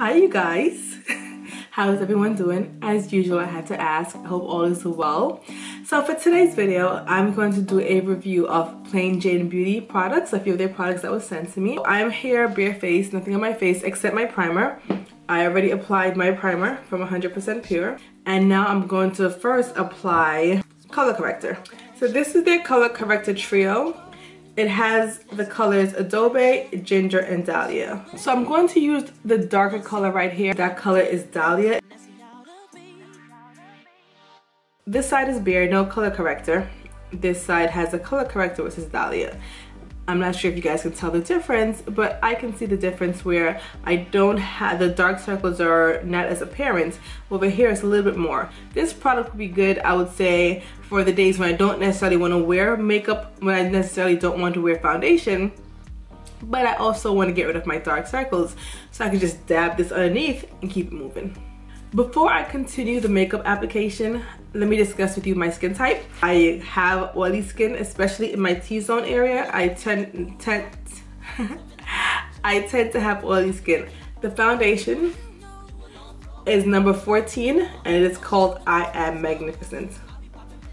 Hi you guys. How is everyone doing? As usual, I had to ask. I hope all is well. So for today's video, I'm going to do a review of Plain Jane Beauty products, a few of their products that was sent to me. I'm here barefaced, nothing on my face except my primer. I already applied my primer from 100% Pure. And now I'm going to first apply color corrector. So this is their color corrector trio. It has the colors Adobe, Ginger, and Dhalia. So I'm going to use the darker color right here. That color is Dhalia. This side is bare, no color corrector. This side has a color corrector, which is Dhalia. I'm not sure if you guys can tell the difference, but I can see the difference where I don't have, the dark circles are not as apparent. Over here it's a little bit more. This product would be good, I would say, for the days when I don't necessarily want to wear makeup, when I necessarily don't want to wear foundation, but I also want to get rid of my dark circles, so I can just dab this underneath and keep it moving. Before I continue the makeup application, let me discuss with you my skin type. I have oily skin, especially in my T-zone area. I tend to have oily skin. The foundation is number 14 and it is called I Am Magnificent.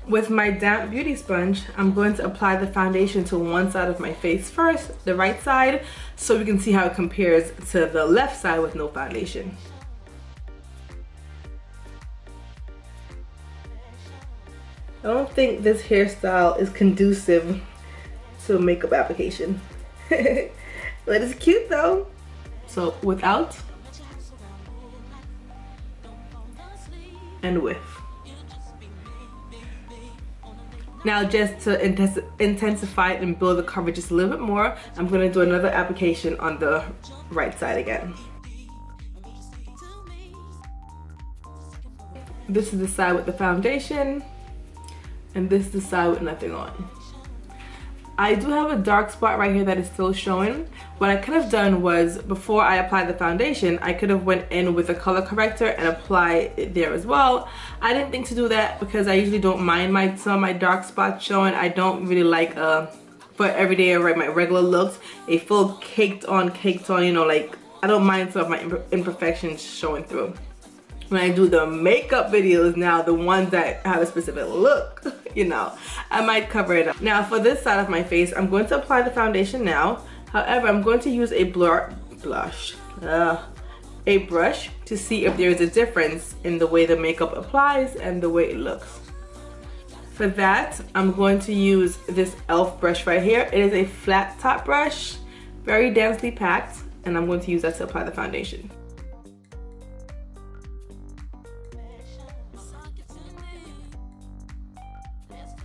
With my damp beauty sponge, I'm going to apply the foundation to one side of my face first, the right side, so we can see how it compares to the left side with no foundation. I don't think this hairstyle is conducive to a makeup application. But it's cute though. So without and with. Now just to intensify it and build the coverage just a little bit more, I'm going to do another application on the right side again. This is the side with the foundation. And this is the side with nothing on. I do have a dark spot right here that is still showing. What I could have done was, before I applied the foundation, I could have went in with a color corrector and applied it there as well. I didn't think to do that because I usually don't mind some of my dark spots showing. I don't really like, for everyday or my regular looks, a full caked on, you know, like, I don't mind some of my imperfections showing through. When I do the makeup videos now, the ones that have a specific look, you know, I might cover it up. Now for this side of my face, I'm going to apply the foundation now. However, I'm going to use a brush to see if there is a difference in the way the makeup applies and the way it looks. For that, I'm going to use this e.l.f. brush right here. It is a flat top brush, very densely packed, and I'm going to use that to apply the foundation.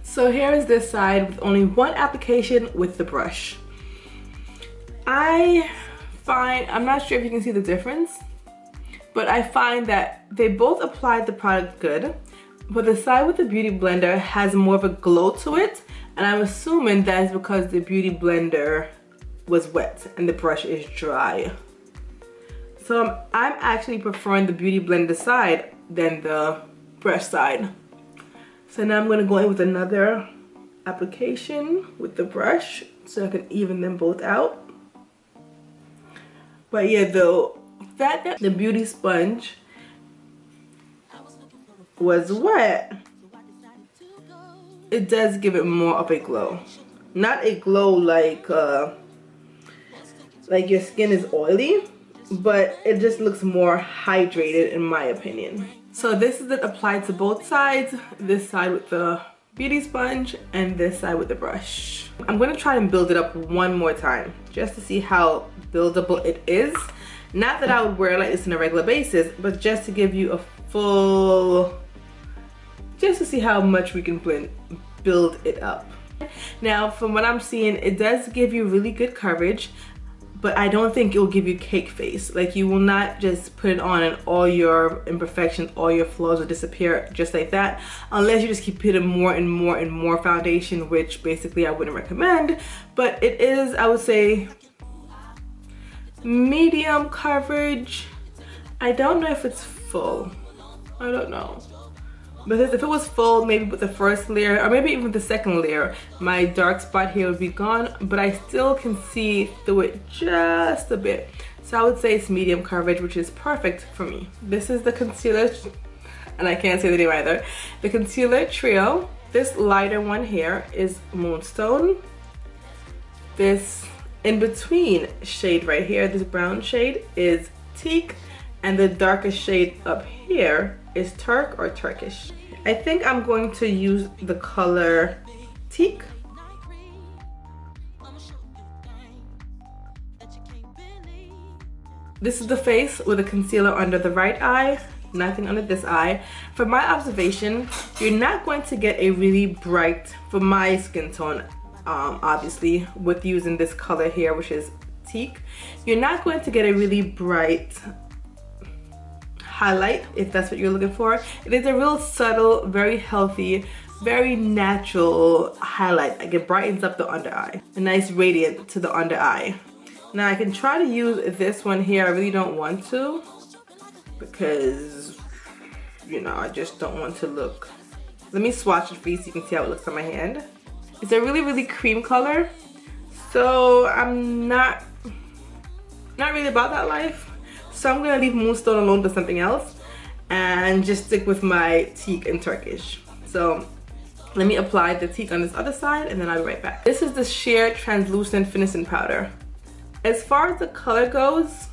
So here is this side with only one application with the brush. I'm not sure if you can see the difference, but I find that they both applied the product good, but the side with the Beauty Blender has more of a glow to it, and I'm assuming that is because the Beauty Blender was wet and the brush is dry. So I'm actually preferring the Beauty Blender side than the brush side. So now I'm going to go in with another application with the brush so I can even them both out. But yeah, the fact that the beauty sponge was wet, it does give it more of a glow. Not a glow like your skin is oily, but it just looks more hydrated in my opinion. So this is it applied to both sides, this side with the beauty sponge and this side with the brush. I'm going to try and build it up one more time just to see how buildable it is. Not that I would wear like this on a regular basis, but just to give you a full, just to see how much we can build it up. Now from what I'm seeing, it does give you really good coverage, but I don't think it will give you cake face. Like, you will not just put it on and all your imperfections, all your flaws will disappear just like that, unless you just keep putting more and more and more foundation, which basically I wouldn't recommend. But it is, I would say, medium coverage. I don't know if it's full. I don't know. Because if it was full, maybe with the first layer, or maybe even the second layer, my dark spot here would be gone, but I still can see through it just a bit. So I would say it's medium coverage, which is perfect for me. This is the concealer, and I can't say the name either. The concealer trio. This lighter one here is Moonstone. This in between shade right here, this brown shade, is Teak, and the darkest shade up here is Turk or Turkish. I think I'm going to use the color Teak. This is the face with a concealer under the right eye, nothing under this eye. From my observation, you're not going to get a really bright, for my skin tone, obviously, with using this color here, which is Teak, you're not going to get a really bright highlight, if that's what you're looking for. It is a real subtle, very healthy, very natural highlight. Like, it brightens up the under eye. A nice radiant to the under eye. Now I can try to use this one here. I really don't want to, because, you know, I just don't want to look. Let me swatch it for you so you can see how it looks on my hand. It's a really, really cream color. So I'm not really about that life. So I'm gonna leave Moonstone alone for something else and just stick with my Teak and Turkish. So let me apply the Teak on this other side and then I'll be right back. This is the sheer translucent finishing powder. As far as the color goes,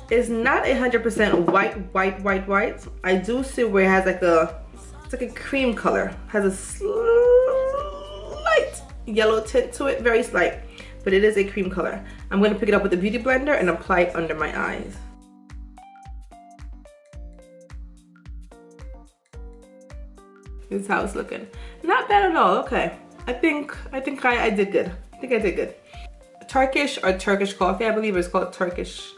it's not 100% white. I do see where it has like it's like a cream color. Has a slight yellow tint to it, very slight, but it is a cream color. I'm going to pick it up with a beauty blender and apply it under my eyes. This is how it's looking. Not bad at all. Okay, I think I did good. I think I did good. Turkish or Turkish coffee, I believe it's called Turkish.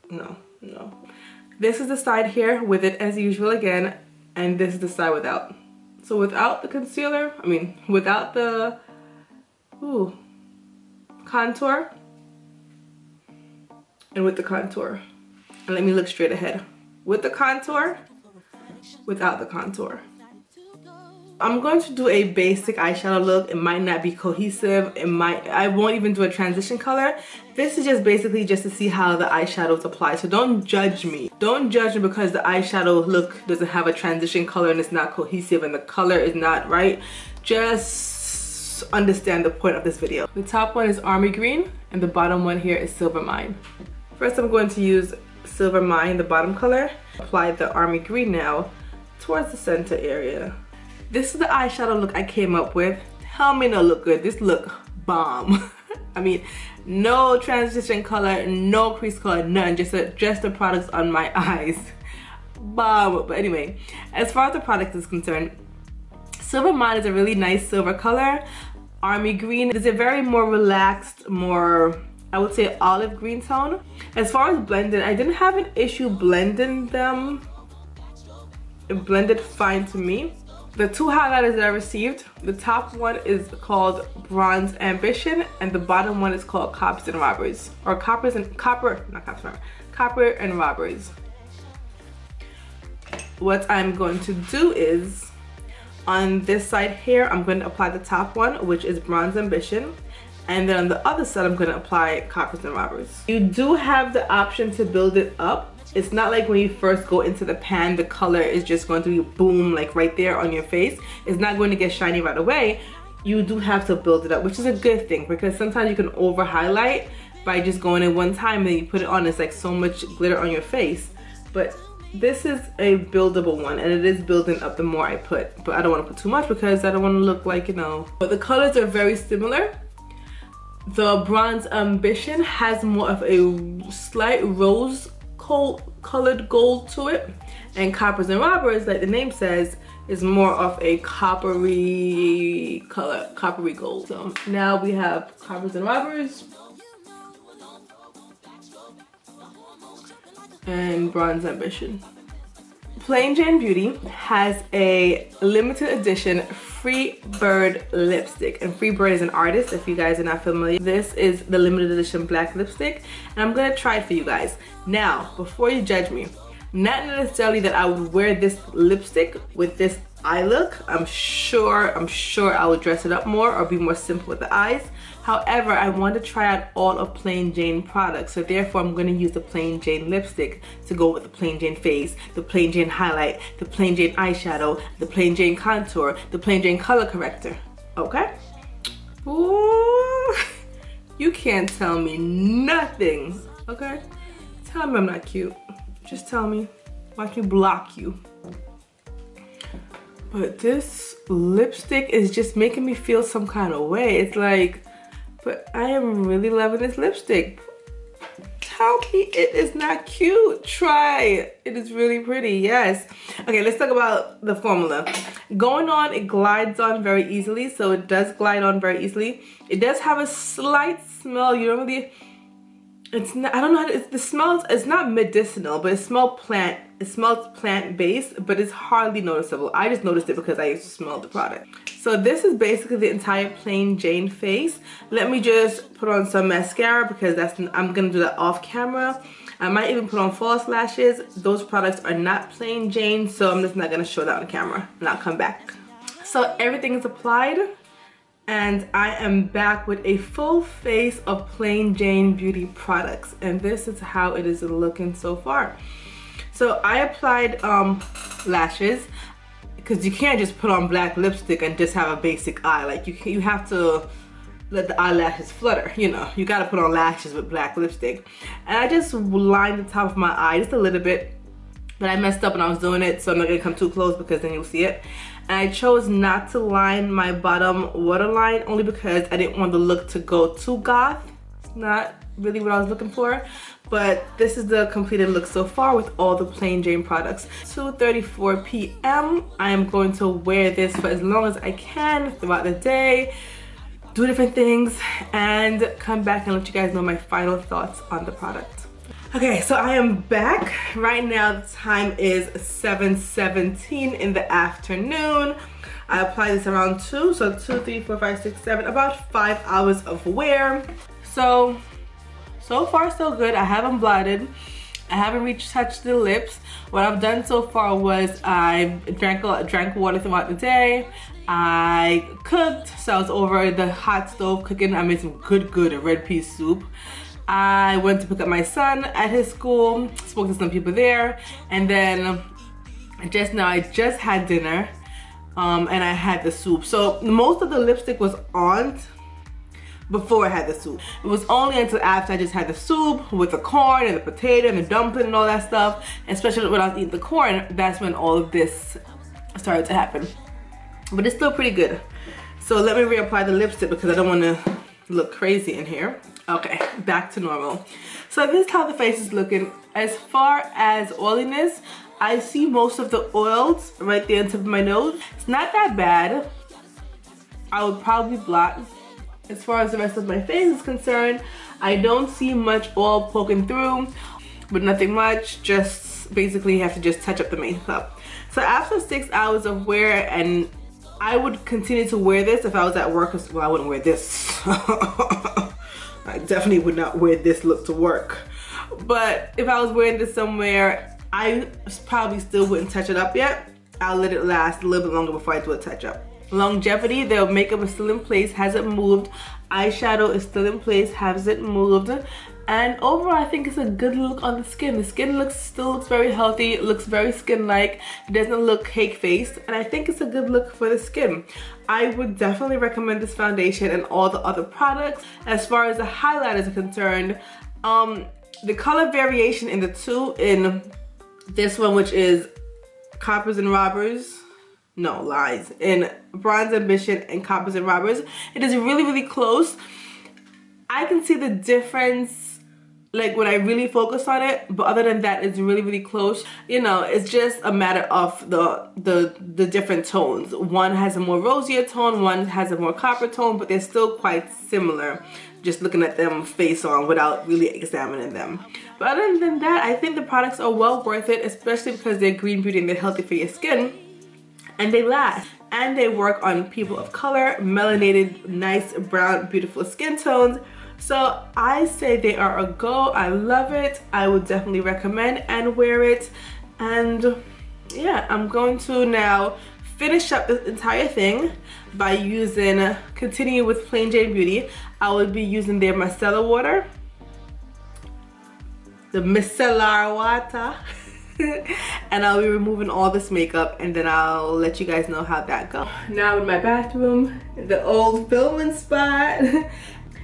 No. This is the side here with it as usual again, and this is the side without. So without the concealer, without the contour, and with the contour. And let me look straight ahead. With the contour, without the contour. I'm going to do a basic eyeshadow look. It might not be cohesive. I won't even do a transition color. This is just basically just to see how the eyeshadows apply. So don't judge me. Don't judge me because the eyeshadow look doesn't have a transition color and it's not cohesive and the color is not right. Just understand the point of this video. The top one is Army Green and the bottom one here is Silver Mine. First I'm going to use Silver Mine, the bottom color. Apply the Army Green now towards the center area. This is the eyeshadow look I came up with. Tell me no look good. This look bomb. No transition color, no crease color, none. Just the products on my eyes. Bomb. But anyway, as far as the product is concerned, Silver Mine is a really nice silver color. Army Green is a very more relaxed, more, I would say, olive green tone. As far as blending, I didn't have an issue blending them. It blended fine to me. The two highlighters that I received, the top one is called Bronze Ambition and the bottom one is called Cops and Robbers, or Copper and Robbers. What I'm going to do is, on this side here, I'm going to apply the top one, which is Bronze Ambition, and then on the other side, I'm going to apply Coppers and Robbers. You do have the option to build it up. It's not like when you first go into the pan, the color is just going to be boom, like right there on your face. It's not going to get shiny right away. You do have to build it up, which is a good thing because sometimes you can over highlight by just going in one time and you put it on. It's like so much glitter on your face. But this is a buildable one and it is building up the more I put. But I don't want to put too much because I don't want to look like, you know. But the colors are very similar. The Bronze Ambition has more of a slight rose colored gold to it, and Coppers and Robbers, like the name says, is more of a coppery color, coppery gold. So now we have Coppers and Robbers and Bronze Ambition. Plain Jane Beauty has a limited edition Freibird lipstick, and Freibird is an artist if you guys are not familiar. This is the limited edition black lipstick and I'm gonna try it for you guys. Now, before you judge me, not necessarily that I would wear this lipstick with this eye look. I'm sure I will dress it up more or be more simple with the eyes. However, I want to try out all of Plain Jane products, so therefore I'm going to use the Plain Jane lipstick to go with the Plain Jane face, the Plain Jane highlight, the Plain Jane eyeshadow, the Plain Jane contour, the Plain Jane color corrector. Okay? Ooh, you can't tell me nothing. Okay? Tell me I'm not cute. Just tell me. Watch me block you. But this lipstick is just making me feel some kind of way. It's like, but I am really loving this lipstick. Tell me it is not cute. Try it. It is really pretty, yes. Okay, let's talk about the formula. Going on, it glides on very easily, so it does glide on very easily. It does have a slight smell. You don't really, it's not, I don't know how to, the smell, it's not medicinal, but it smells plant-based, but it's hardly noticeable. I just noticed it because I used to smell the product. So this is basically the entire Plain Jane face. Let me just put on some mascara because I'm gonna do that off camera. I might even put on false lashes. Those products are not Plain Jane, so I'm just not gonna show that on camera and I'll come back. So everything is applied and I am back with a full face of Plain Jane beauty products, and this is how it is looking so far. So I applied lashes, because you can't just put on black lipstick and just have a basic eye. Like you have to let the eyelashes flutter, you know. You gotta put on lashes with black lipstick. And I just lined the top of my eye just a little bit, but I messed up when I was doing it, so I'm not gonna come too close because then you'll see it. And I chose not to line my bottom waterline only because I didn't want the look to go too goth. It's not really what I was looking for. But this is the completed look so far with all the Plain Jane products. 2:34 p.m. I am going to wear this for as long as I can throughout the day, do different things, and come back and let you guys know my final thoughts on the product. Okay, so I am back. Right now the time is 7:17 in the afternoon. I applied this around 2, so 2, 3, 4, 5, 6, 7, about 5 hours of wear. So far so good. I haven't blotted. I haven't touched the lips. What I've done so far was I drank water throughout the day. I cooked, so I was over the hot stove cooking. I made some good red pea soup. I went to pick up my son at his school, spoke to some people there, and then just now I just had dinner and I had the soup. So most of the lipstick was on before I had the soup. It was only until after I just had the soup with the corn and the potato and the dumpling and all that stuff, and especially when I was eating the corn, that's when all of this started to happen. But it's still pretty good. So let me reapply the lipstick because I don't want to look crazy in here. Okay, back to normal. So this is how the face is looking. As far as oiliness, I see most of the oils right there on top of my nose. It's not that bad. I would probably blot. As far as the rest of my face is concerned, I don't see much oil poking through, but nothing much. Just basically have to just touch up the makeup. So after 6 hours of wear, and I would continue to wear this if I was at work. Well, I wouldn't wear this. I definitely would not wear this look to work. But if I was wearing this somewhere, I probably still wouldn't touch it up yet. I'll let it last a little bit longer before I do a touch up. Longevity, the makeup is still in place, hasn't moved. Eyeshadow is still in place, hasn't moved. And overall, I think it's a good look on the skin. The skin still looks very healthy. It looks very skin-like. It doesn't look cake-faced. And I think it's a good look for the skin. I would definitely recommend this foundation and all the other products. As far as the highlighters are concerned, the color variation in the two, in this one, which is Coppers and Robbers, no, lies, in Bronze Ambition and Coppers and Robbers, it is really close. I can see the difference like when I really focus on it, but other than that, it's really close. You know, it's just a matter of the different tones. One has a more rosier tone, one has a more copper tone, but they're still quite similar, just looking at them face on without really examining them. But other than that, I think the products are well worth it, especially because they're green beauty and they're healthy for your skin. And they last, and they work on people of color, melanated, nice, brown, beautiful skin tones. So I say they are a go. I love it. I would definitely recommend and wear it. And yeah, I'm going to now finish up this entire thing by using, continue with Plain Jane Beauty, I would be using their micellar water. The micellar water. And I'll be removing all this makeup, and then I'll let you guys know how that goes. Now in my bathroom, the old filming spot.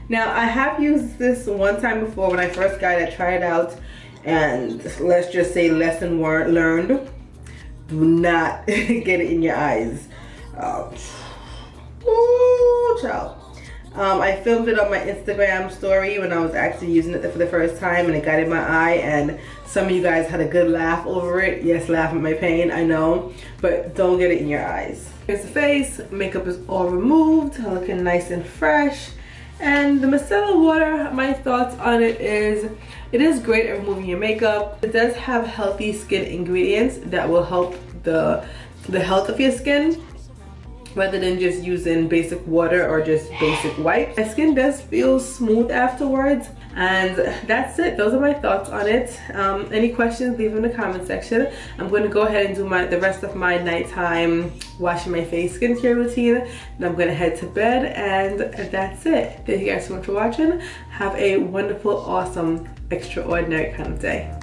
Now I have used this one time before when I first got it. I tried it out, and let's just say lesson learned. Do not get it in your eyes. Ooh, child. I filmed it on my Instagram story when I was actually using it for the first time, and it got in my eye, and some of you guys had a good laugh over it. Yes, laugh at my pain, I know, but don't get it in your eyes. Here's the face. Makeup is all removed, looking nice and fresh. And the micellar water, my thoughts on it is great at removing your makeup. It does have healthy skin ingredients that will help the health of your skin, rather than just using basic water or just basic wipes. My skin does feel smooth afterwards, and that's it. Those are my thoughts on it. Any questions, leave them in the comment section. I'm going to go ahead and do the rest of my nighttime washing my face skincare routine, and I'm going to head to bed, and that's it. Thank you guys so much for watching. Have a wonderful, awesome, extraordinary kind of day.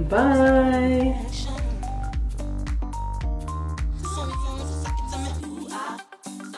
Bye.